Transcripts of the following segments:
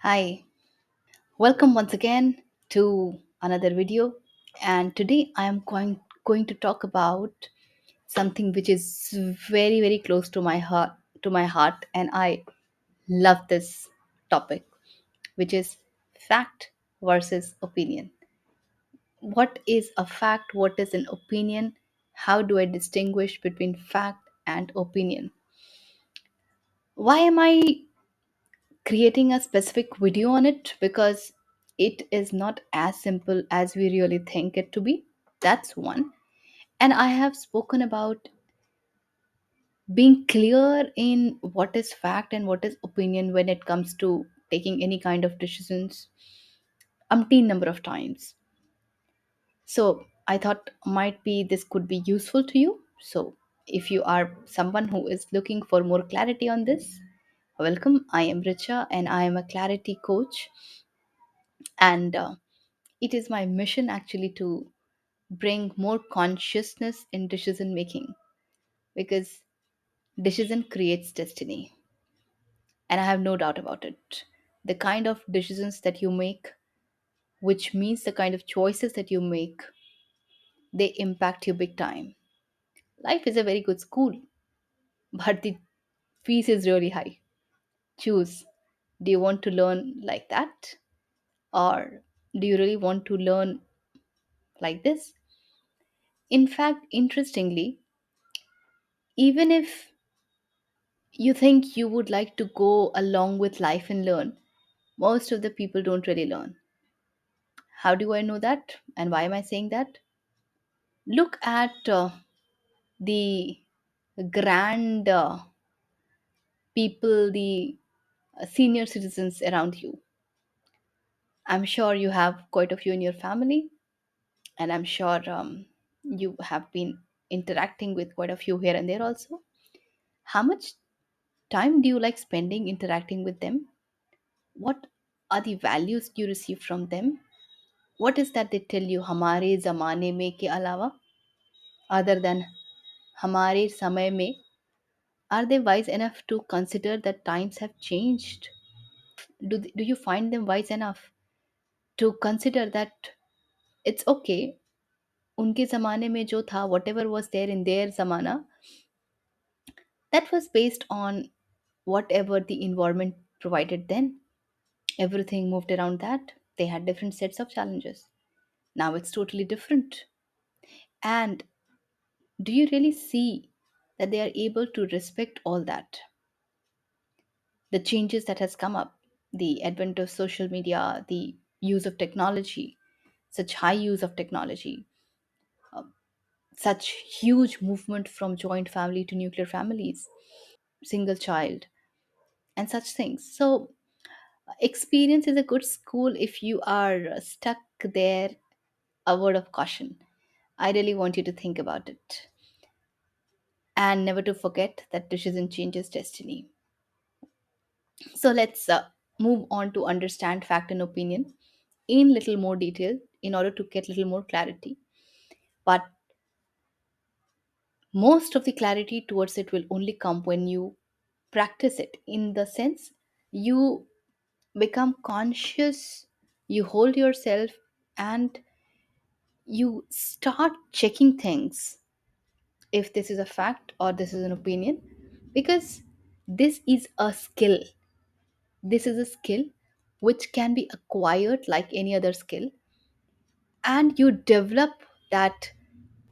Hi, welcome once again to another video. And today I am going to talk about something which is very close to my heart, and I love this topic, which is fact versus opinion. What is a fact? What is an opinion? How do I distinguish between fact and opinion? Why am I creating a specific video on it? Because it is not as simple as we really think it to be. That's one. And I have spoken about being clear in what is fact and what is opinion when it comes to taking any kind of decisions umpteen number of times. So I thought might be this could be useful to you. So if you are someone who is looking for more clarity on this, welcome. I am Richa and I am a clarity coach, and it is my mission actually to bring more consciousness in decision making, because decision creates destiny, and I have no doubt about it. The kind of decisions that you make, which means the kind of choices that you make, they impact you big time. Life is a very good school, but the fees is really high. Choose. Do you want to learn like that, or do you really want to learn like this? In fact, interestingly, even if you think you would like to go along with life and learn, most of the people don't really learn. How do I know that? And why am I saying that? Look at the grand people, the senior citizens around you. I'm sure you have quite a few in your family, and I'm sure you have been interacting with quite a few here and there also. How much time do you like spending interacting with them? What are the values you receive from them? What is that they tell you हमारे ज़माने में के अलावा, other than हमारे समय में? Are they wise enough to consider that times have changed? Do you find them wise enough to consider that it's okay, उनके ज़माने में जो था, whatever was there in their ज़माना, that was based on whatever the environment provided then. Everything moved around that. They had different sets of challenges. Now it's totally different. And do you really see that they are able to respect all that? The changes that has come up, the advent of social media, the use of technology, such high use of technology, such huge movement from joint family to nuclear families, single child, and such things. So experience is a good school if you are stuck there. A word of caution, I really want you to think about it, and never to forget that decision changes destiny. So let's move on to understand fact and opinion in little more detail in order to get little more clarity. But most of the clarity towards it will only come when you practice it, in the sense you become conscious, you hold yourself, and you start checking things, if this is a fact or this is an opinion, because this is a skill. This is a skill which can be acquired like any other skill, and you develop that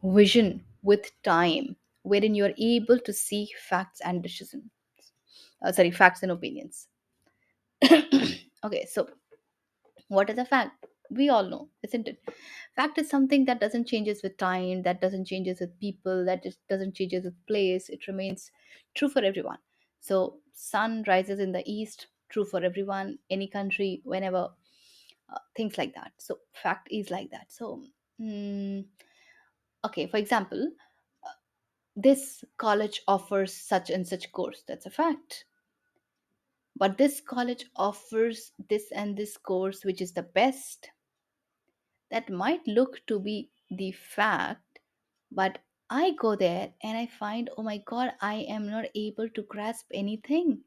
vision with time, wherein you are able to see facts and decisions. Facts and opinions. Okay, so what is a fact? We all know, isn't it? Fact is something that doesn't changes with time, that doesn't changes with people, that just doesn't changes with place. It remains true for everyone. So sun rises in the east, true for everyone, any country, whenever, things like that. So fact is like that. So mm, okay, for example, this college offers such and such course, that's a fact. But this college offers this and this course which is the best, that might look to be the fact. But I go there and I find, oh my god, I am not able to grasp anything.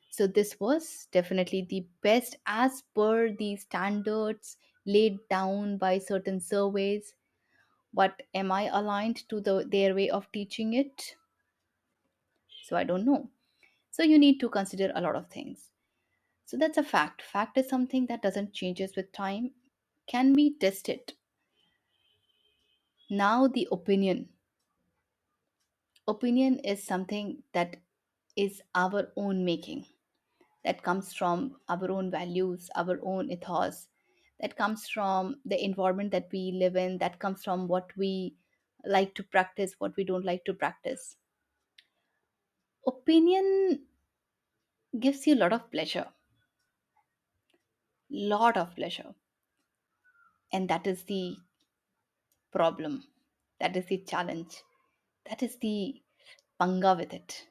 So this was definitely the best as per the standards laid down by certain surveys. But am I aligned to their way of teaching it? So I don't know. So you need to consider a lot of things. So that's a fact. Fact is something that doesn't changes with time, can be tested. Now the opinion. Opinion is something that is our own making, that comes from our own values, our own ethos, that comes from the environment that we live in, that comes from what we like to practice, what we don't like to practice. Opinion gives you a lot of pleasure, lot of pleasure, and that is the problem. That is the challenge. That is the panga with it.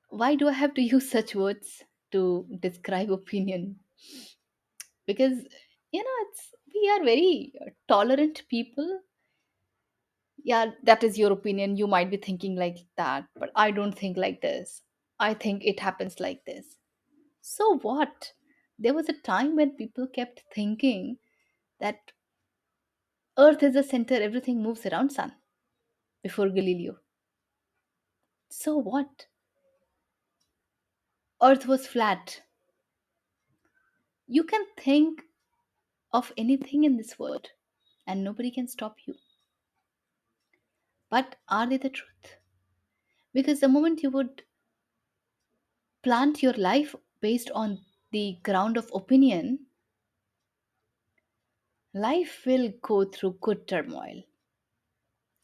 Why do I have to use such words to describe opinion? Because it's we are very tolerant people. Yeah, that is your opinion. You might be thinking like that, but I don't think like this. I think it happens like this. So what? There was a time when people kept thinking that Earth is the center, everything moves around sun before Galileo. So what? Earth was flat. You can think of anything in this world and nobody can stop you. But are they the truth? Because the moment you would plant your life based on the ground of opinion, life will go through good turmoil.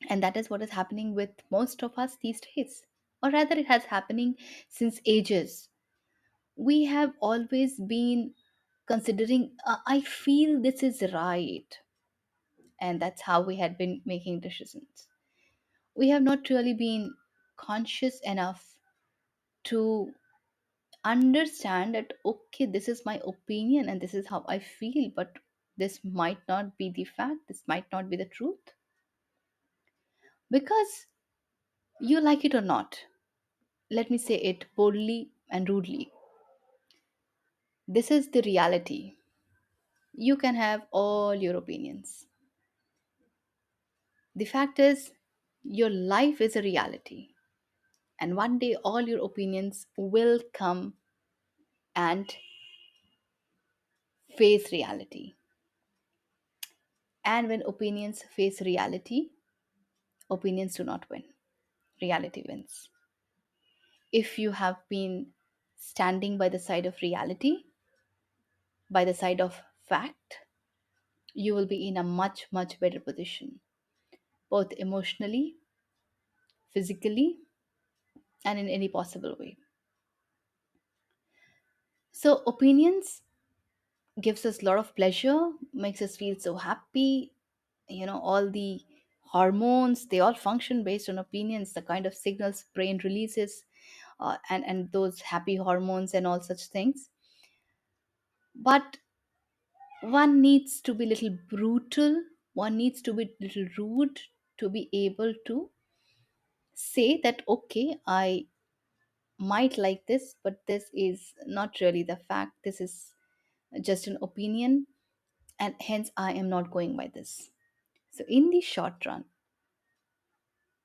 And that is what is happening with most of us these days. Or rather, it has happening since ages. We have always been considering, I feel this is right. And that's how we had been making decisions. We have not really been conscious enough to understand that, okay, this is my opinion and this is how I feel, but this might not be the fact, this might not be the truth. Because you like it or not, let me say it boldly and rudely, this is the reality. You can have all your opinions. The fact is, your life is a reality, and one day all your opinions will come and face reality. And when opinions face reality, opinions do not win, reality wins. If you have been standing by the side of reality, by the side of fact, you will be in a much, much better position, both emotionally, physically, and in any possible way. So, opinions gives us a lot of pleasure, makes us feel so happy. All the hormones, they all function based on opinions, the kind of signals brain releases, and those happy hormones and all such things. But one needs to be little brutal, one needs to be little rude to be able to say that, okay, I might like this, but this is not really the fact, this is just an opinion, and hence I am not going by this. So in the short run,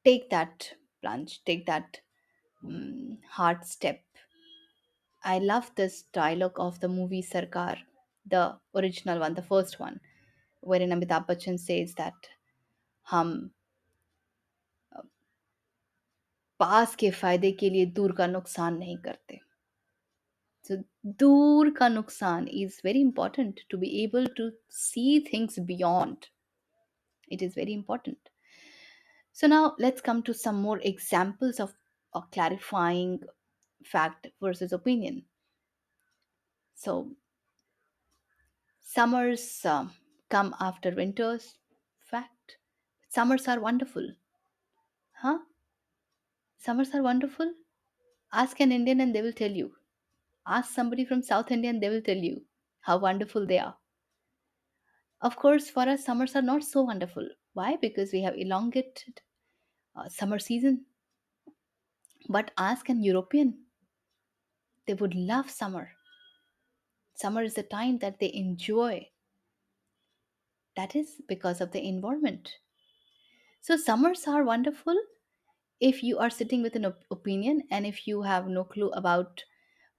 take that plunge, take that hard step. I love this dialogue of the movie Sarkar, the original one, the first one, wherein Amitabh Bachchan says that हम पास के फायदे के लिए दूर का नुकसान नहीं करते. So दूर का नुकसान is very important, to be able to see things beyond. It is very important. So now let's come to some more examples of clarifying fact versus opinion. So summers come after winters. Fact. Summers are wonderful. Huh? Summers are wonderful? Ask an Indian and they will tell you. Ask somebody from South India and they will tell you how wonderful they are. Of course, for us, summers are not so wonderful. Why? Because we have elongated summer season. But ask an European. They would love summer. Summer is the time that they enjoy. That is because of the environment. So, summers are wonderful if you are sitting with an opinion and if you have no clue about.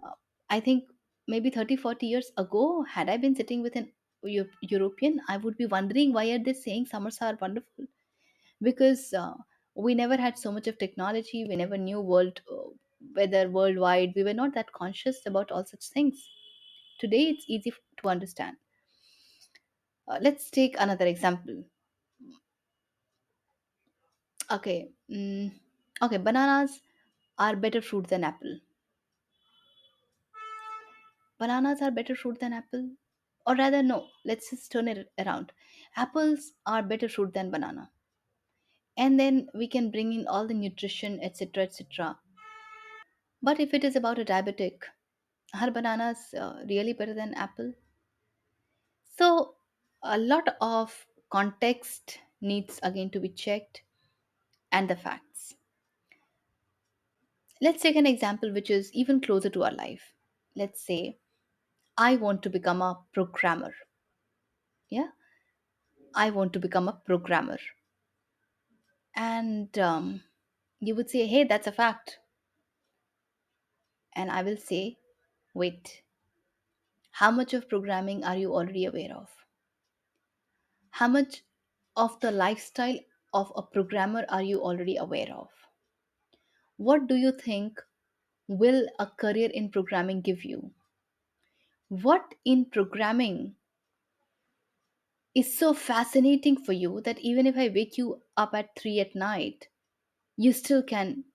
uh, I think maybe 30, 40 years ago, had I been sitting with an European, I would be wondering why are they saying summers are wonderful, because we never had so much of technology. We never knew world weather worldwide. We were not that conscious about all such things. Today it's easy to understand. Let's take another example. Okay. Okay, bananas are better fruit than apple. Bananas are better fruit than apple, or rather no, let's just turn it around. Apples are better fruit than banana, and then we can bring in all the nutrition, etc., etc. But if it is about a diabetic, are bananas really better than apple? So a lot of context needs again to be checked, and the facts. Let's take an example which is even closer to our life. Let's say I want to become a programmer. Yeah, I want to become a programmer. And you would say, hey, that's a fact. And I will say, wait, how much of programming are you already aware of? How much of the lifestyle of a programmer are you already aware of? What do you think will a career in programming give you? What in programming is so fascinating for you that even if I wake you up at 3 at night, you still can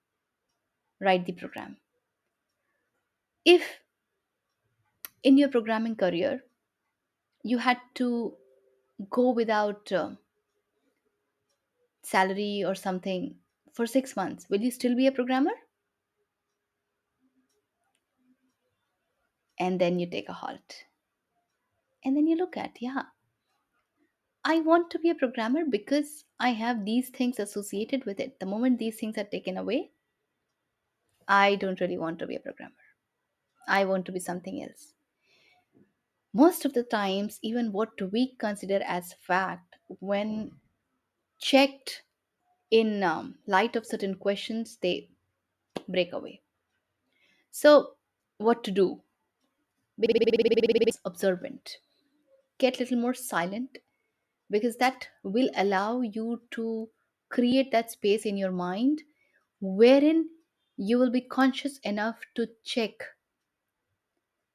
write the program? If in your programming career you had to go without salary or something for 6 months, will you still be a programmer? And then you take a halt. And then you look at, yeah, I want to be a programmer because I have these things associated with it. The moment these things are taken away, I don't really want to be a programmer. I want to be something else. Most of the times, even what we consider as fact, when checked in light of certain questions, they break away. So, what to do? Be observant. Get a little more silent, because that will allow you to create that space in your mind wherein you will be conscious enough to check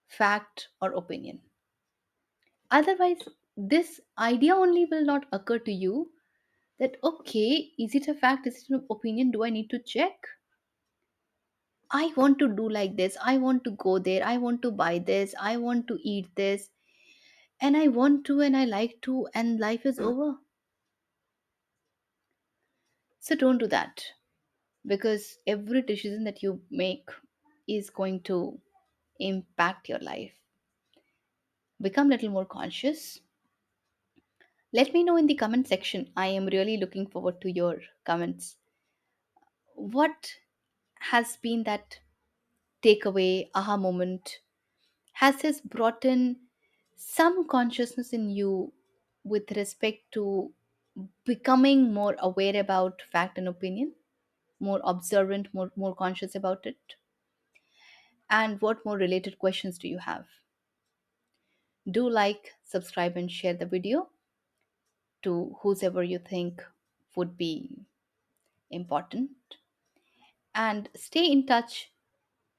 fact or opinion. Otherwise, this idea only will not occur to you that, okay, is it a fact, is it an opinion, do I need to check? I want to do like this, I want to go there, I want to buy this, I want to eat this, and I want to and I like to, and life is over. So don't do that, because every decision that you make is going to impact your life. Become a little more conscious. Let me know in the comment section. I am really looking forward to your comments. What has been that takeaway, aha moment? Has this brought in some consciousness in you with respect to becoming more aware about fact and opinion, more observant, more conscious about it? And what more related questions do you have? Do like, subscribe, and share the video to whosoever you think would be important. And stay in touch.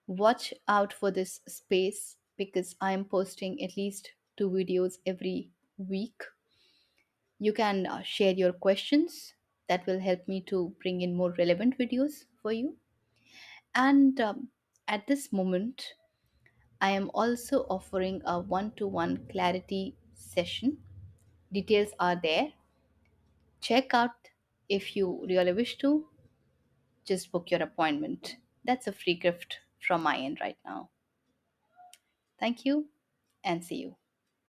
Watch out for this space because I am posting at least 2 videos every week. You can share your questions. That will help me to bring in more relevant videos for you. And at this moment, I am also offering a one to one clarity session. Details are there. Check out if you really wish to. Just book your appointment. That's a free gift from my end right now. Thank you and see you.